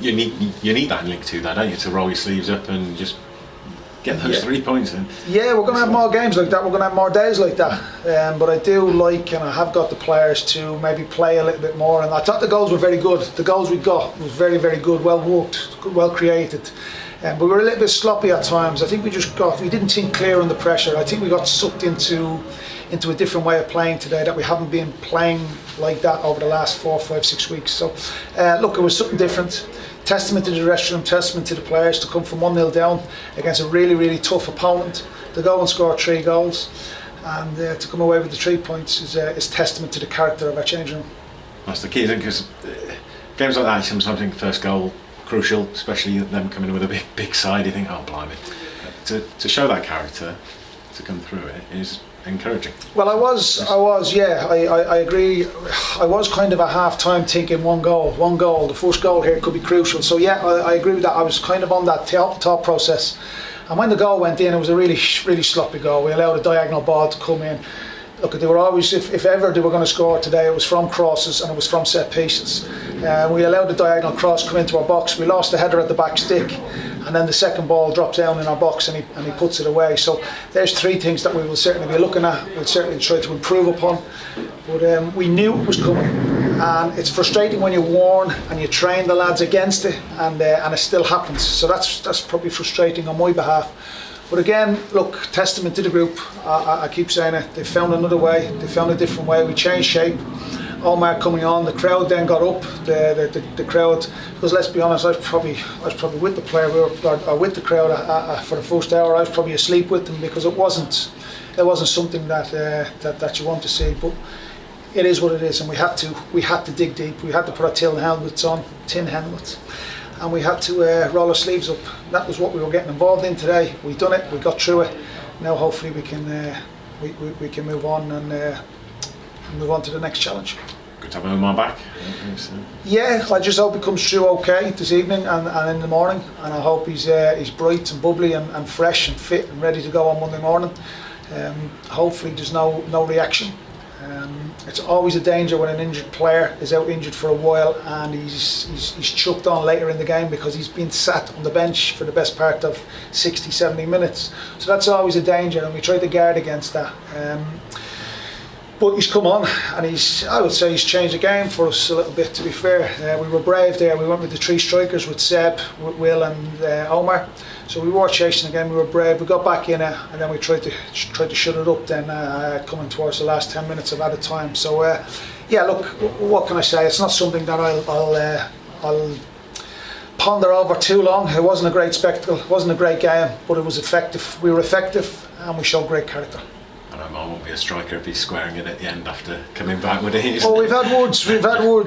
you need that in League Two, don't you, to roll your sleeves up and just get those 3 points in. Yeah, we're going to have more games like that. We're going to have more days like that. But I do like, and I have got the players to maybe play a little bit more. And I thought the goals were very good. The goals we got was very, very good, well worked, well created. But we were a little bit sloppy at times. I think we didn't think clear under pressure. I think we got sucked into a different way of playing today that we haven't been playing like that over the last 4, 5, 6 weeks. So look, it was something different. Testament to the dressing room, testament to the players to come from 1-0 down against a really, really tough opponent, to go and score 3 goals, and to come away with the 3 points is testament to the character of our changing room. That's the key thing, because games like that, sometimes I think first goal crucial, especially them coming in with a big side. You think, oh blimey, to show that character, to come through it is encouraging. Well, I agree. I was kind of at half time thinking one goal, the first goal here could be crucial. So yeah, I agree with that. I was kind of on that thought process, and when the goal went in, it was a really sloppy goal. We allowed a diagonal ball to come in. Look, they were always, if ever they were going to score today, it was from crosses and it was from set pieces. We allowed the diagonal cross come into our box. We lost the header at the back stick, and then the second ball dropped down in our box and he puts it away. So there's 3 things that we will certainly be looking at. We'll certainly try to improve upon. But we knew it was coming, and it's frustrating when you warn and you train the lads against it, and it still happens. So that's probably frustrating on my behalf. But again, look, testament to the group. I keep saying it. They found another way. They found a different way. We changed shape. Omar coming on, the crowd then got up. The crowd, because let's be honest, I was probably with the player, or with the crowd for the first hour. I was probably asleep with them, because it wasn't something that you want to see. But it is what it is, and we had to dig deep. We had to put our tin helmets on, and we had to roll our sleeves up. That was what we were getting involved in today. We done it. We got through it. Now hopefully we can move on and move on to the next challenge. Good to have Omar back. Yeah, I just hope he comes through okay this evening and in the morning, and I hope he's bright and bubbly and fresh and fit and ready to go on Monday morning. Hopefully there's no reaction. It's always a danger when an injured player is out injured for a while and he's chucked on later in the game, because he's been sat on the bench for the best part of 60-70 minutes. So that's always a danger, and we try to guard against that. But he's come on, and I would say he's changed the game for us a little bit, to be fair. We were brave there. We went with the 3 strikers, with Seb, with Will and Omar. So we were chasing the game, we were brave. We got back in it, and then we tried to shut it up then, coming towards the last 10 minutes of added time. So yeah, look, what can I say? It's not something that I'll ponder over too long. It wasn't a great spectacle, it wasn't a great game, but it was effective. We were effective, and we showed great character. I won't be a striker if he's squaring it at the end after coming back with it. Well, we've had words,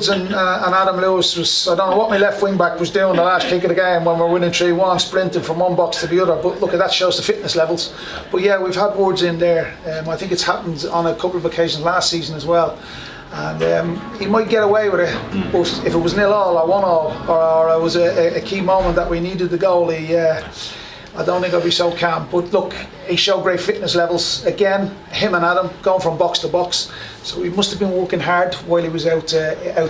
and Adam Lewis was, I don't know what my left wing back was doing the last kick of the game when we're winning 3-1, sprinting from one box to the other. But look, that shows the fitness levels. But yeah, we've had words in there. I think it's happened on a couple of occasions last season as well. And he might get away with it, but if it was 0-0 or 1-0, or it was a key moment that we needed the goal, I don't think I'll be so calm. But look, he showed great fitness levels again. Him and Adam going from box to box. So he must have been working hard while he was out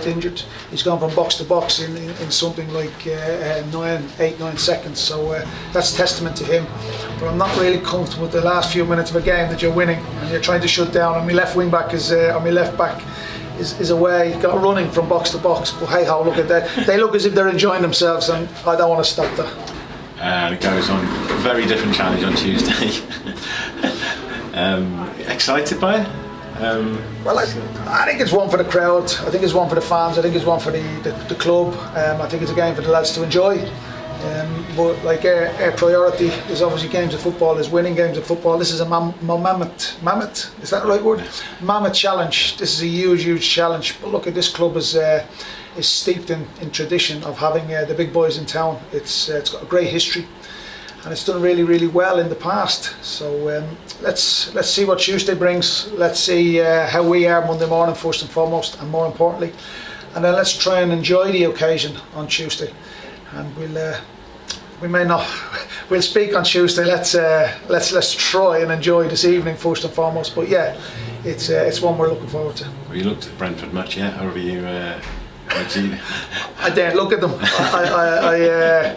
injured. He's gone from box to box in something like 8-9 seconds. So that's testament to him. But I'm not really comfortable with the last few minutes of a game that you're winning and you're trying to shut down. And my left wing back is away, got running from box to box. But hey ho, look at that. They look as if they're enjoying themselves, and I don't want to stop that. And it goes on, very different challenge on Tuesday. Excited by it? Well, I think it's one for the crowd, I think it's one for the fans, I think it's one for the club. I think it's a game for the lads to enjoy. But like our priority is obviously games of football, is winning games of football. This is a mammoth, is that the right word? Mammoth challenge. This is a huge challenge. But look, at this club is steeped in tradition of having the big boys in town. It's got a great history, and it's done really well in the past. So let's see what Tuesday brings. Let's see how we are Monday morning first and foremost, and more importantly, and then let's try and enjoy the occasion on Tuesday. And we'll speak on Tuesday. Let's try and enjoy this evening first and foremost. But yeah, it's one we're looking forward to. Have you looked at Brentford much yet, or have you I didn't look at them. I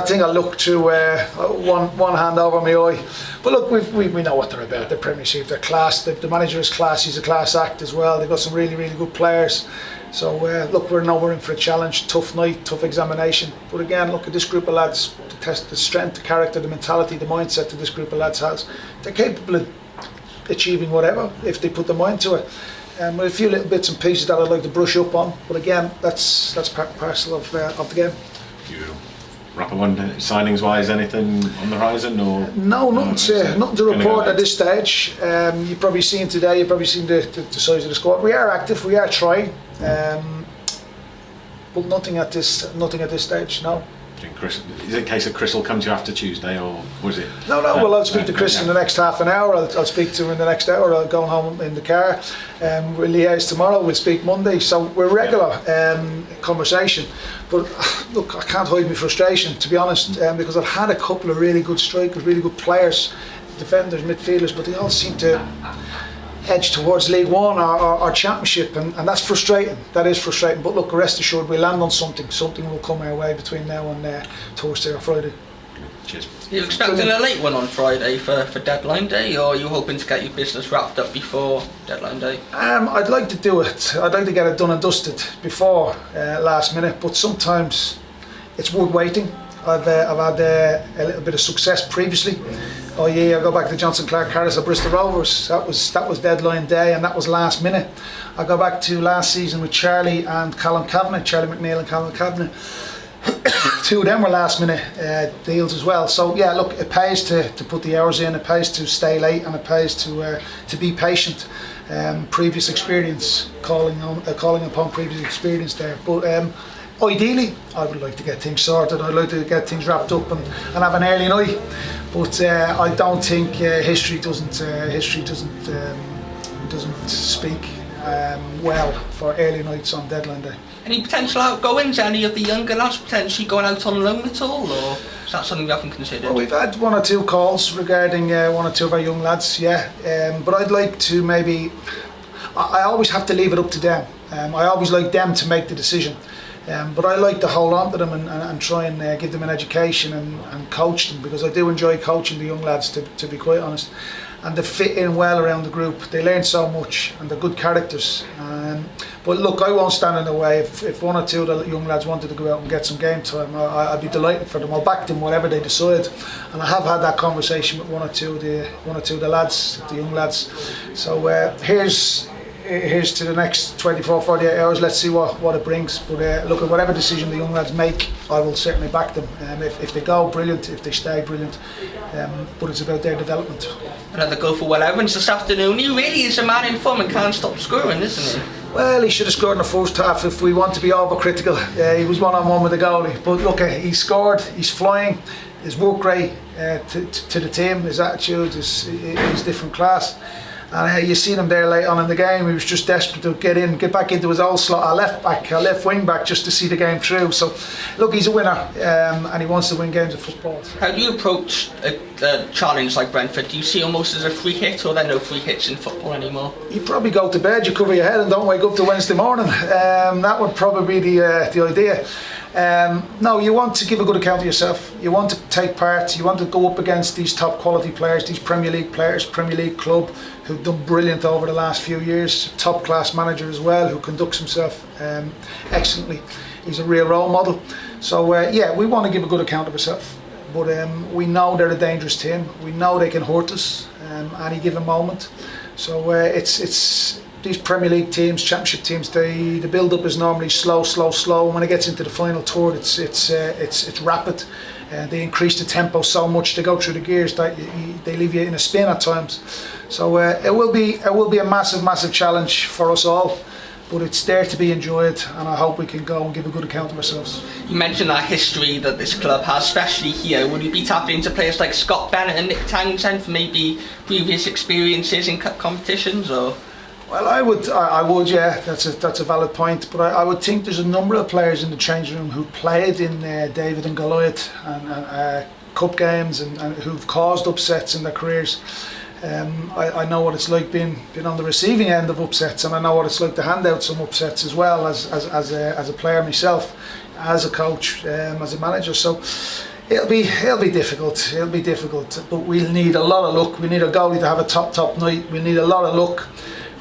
think I looked through one hand over my eye. But look, we know what they're about. The Premiership, they're class. The manager is class. He's a class act as well. They've got some really, really good players. So look, we're in for a challenge. Tough night, tough examination. But again, look at this group of lads. To test the strength, the character, the mentality, the mindset that this group of lads has. They're capable of achieving whatever if they put their mind to it. With a few little bits and pieces that I'd like to brush up on, but again, that's part and parcel of the game. You wrap up on signings wise, anything on the horizon or? No, nothing to report at this stage. You've probably seen today. You've probably seen the size of the squad. We are active. We are trying, but nothing at this stage. No. Chris, is it a case of Chris will come to you after Tuesday, or was it? No. Well, I'll speak to Chris in the next half an hour. I'll speak to him in the next hour. I'll go home in the car. We'll liaise tomorrow. We'll speak Monday. So we're regular conversation. But look, I can't hide my frustration, to be honest, because I've had a couple of really good strikers, really good players, defenders, midfielders, but they all seem to edge towards League One or Championship, and that's frustrating. That is frustrating. But look, rest assured, we land on something. Something will come our way between now and Thursday or Friday. Cheers. Are you expecting a late one on Friday for deadline day, or are you hoping to get your business wrapped up before deadline day? I'd like to do it. I'd like to get it done and dusted before last minute, but sometimes it's worth waiting. I've had a little bit of success previously. I go back to Johnson Clark Harris at Bristol Rovers. That was deadline day, and that was last minute. I go back to last season with Charlie and Callum Kavanagh, Charlie McNeil and Callum Kavanagh. Two of them were last minute deals as well. So yeah, look, it pays to put the hours in. It pays to stay late, and it pays to be patient. Previous experience, calling upon previous experience there, but. Ideally, I would like to get things sorted. I'd like to get things wrapped up and have an early night. But I don't think history doesn't speak well for early nights on deadline day. Any potential outgoings? Any of the younger lads potentially going out on loan at all, or is that something you haven't considered? Well, we've had one or two calls regarding one or two of our young lads, yeah. But I'd like to maybe. I always have to leave it up to them. I always like them to make the decision. But I like to hold on to them and try and give them an education and coach them, because I do enjoy coaching the young lads, to be quite honest. And they fit in well around the group. They learn so much, and they're good characters. But look, I won't stand in the way. If one or two of the young lads wanted to go out and get some game time, I'd be delighted for them. I'll back them whatever they decide. And I have had that conversation with one or two of the lads, the young lads. So here's to the next 24, 48 hours. Let's see what it brings. But look, at whatever decision the young lads make, I will certainly back them. If they go, brilliant. If they stay, brilliant. But it's about their development. Another goal for Will Evans this afternoon. He really is a man in form and can't stop scoring, isn't he? Well, he should have scored in the first half if we want to be overcritical. He was one-on-one with the goalie. But look, he scored, he's flying. His work rate to the team, his attitude is different class. And you seen him there late on in the game. He was just desperate to get back into his old slot, a left wing back, just to see the game through. So, look, he's a winner, and he wants to win games of football. How do you approach a challenge like Brentford? Do you see almost as a free hit, or are there no free hits in football anymore? You probably go to bed, you cover your head, and don't wake up till Wednesday morning. That would probably be the idea. No, you want to give a good account of yourself. You want to take part. You want to go up against these top quality players, these Premier League players, Premier League club, who've done brilliant over the last few years. Top class manager as well, who conducts himself excellently. He's a real role model. So yeah, we want to give a good account of ourselves. But we know they're a dangerous team. We know they can hurt us any given moment. So it's these Premier League teams, Championship teams, the build-up is normally slow. When it gets into the final third, it's rapid. They increase the tempo so much. They go through the gears that they leave you in a spin at times. So it will be a massive challenge for us all. But it's there to be enjoyed, and I hope we can go and give a good account of ourselves. You mentioned that history that this club has, especially here. Would you be tapping into players like Scott Bennett and Nick Townsend for maybe previous experiences in cup competitions, or? Well, I would, yeah. That's a valid point. But I would think there's a number of players in the changing room who played in David and Goliath and cup games and who've caused upsets in their careers. I know what it's like being on the receiving end of upsets, and I know what it's like to hand out some upsets as well as a player myself, as a coach, as a manager. So it'll be difficult. It'll be difficult, but we'll need a lot of luck. We need a goalie to have a top night. We need a lot of luck.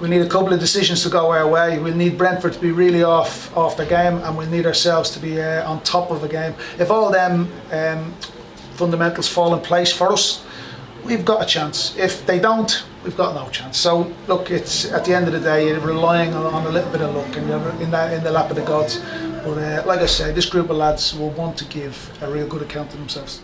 We need a couple of decisions to go our way. We'll need Brentford to be really off the game, and we'll need ourselves to be on top of the game. If all them fundamentals fall in place for us, we've got a chance. If they don't, we've got no chance. So look, it's at the end of the day, you're relying on a little bit of luck, and you're in the lap of the gods. But like I say, this group of lads will want to give a real good account of themselves.